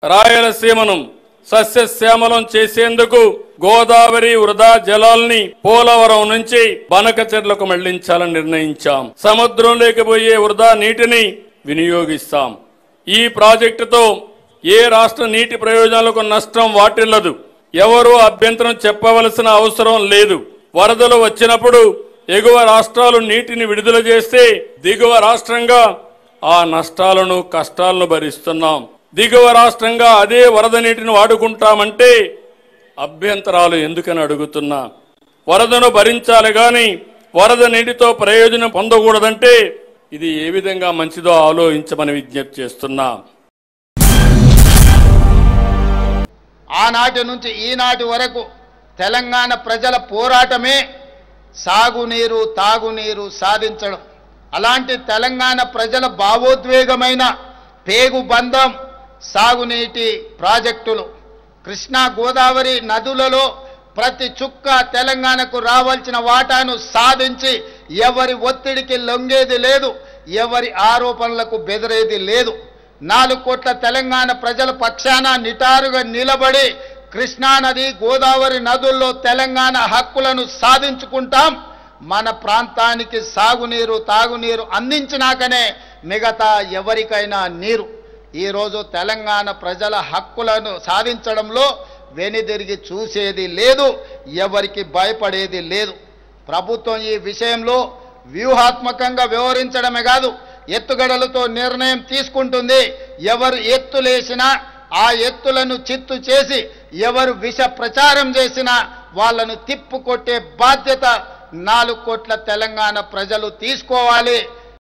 రాయలసీమను సస్యశ్యామలం చేసేందుకు గోదావరి వృధా జలాల్ని పోలవరం నుంచి బనకచెర్లకు మళ్లించాలని నిర్ణయించాం. సముద్రంలోకి పోయే వృధా నీటిని వినియోగిస్తాం. ఈ ప్రాజెక్టుతో ఏ రాష్ట్ర నీటి ప్రయోజనాలకు నష్టం వాటిల్లదు. ఎవరూ అభ్యంతరం చెప్పవలసిన అవసరం లేదు. వరదలు వచ్చినప్పుడు ఎగువ రాష్ట్రాలు నీటిని విడుదల చేస్తే దిగువ రాష్ట్రంగా ఆ నష్టాలను కష్టాలను భరిస్తున్నాం. దిగువ రాష్ట్రంగా అదే వరద నీటిని వాడుకుంటామంటే అభ్యంతరాలు ఎందుకని అడుగుతున్నా. వరదను భరించాలి గాని వరద నీటితో ప్రయోజనం పొందకూడదంటే ఇది ఏ విధంగా మంచిదో ఆలోచించమని విజ్ఞప్తి చేస్తున్నా. ఆనాటి నుంచి ఈనాటి వరకు తెలంగాణ ప్రజల పోరాటమే సాగునీరు తాగునీరు సాధించడం. అలాంటి తెలంగాణ ప్రజల భావోద్వేగమైన పేగుబంధం సాగునీటి ప్రాజెక్టులు. కృష్ణా గోదావరి నదులలో ప్రతి చుక్క తెలంగాణకు రావాల్సిన వాటాను సాధించి ఎవరి ఒత్తిడికి లొంగేది లేదు, ఎవరి ఆరోపణలకు బెదిరేది లేదు. 4 కోట్ల తెలంగాణ ప్రజల పక్షాన నిటారుగా నిలబడి కృష్ణానది గోదావరి నదుల్లో తెలంగాణ హక్కులను సాధించుకుంటాం. మన ప్రాంతానికి సాగునీరు తాగునీరు అందించినాకనే మిగతా ఎవరికైనా నీరు. ఈరోజు తెలంగాణ ప్రజల హక్కులను సాధించడంలో వెనుదిరిగి చూసేది లేదు, ఎవరికి భయపడేది లేదు. ప్రభుత్వం ఈ విషయంలో వ్యూహాత్మకంగా వ్యవహరించడమే కాదు, ఎత్తుగడలతో నిర్ణయం తీసుకుంటుంది. ఎవరు ఎత్తులేసినా ఆ ఎత్తులను చిత్తు చేసి ఎవరు విష ప్రచారం చేసినా వాళ్ళను తిప్పుకొట్టే బాధ్యత 4 కోట్ల తెలంగాణ ప్రజలు తీసుకోవాలి.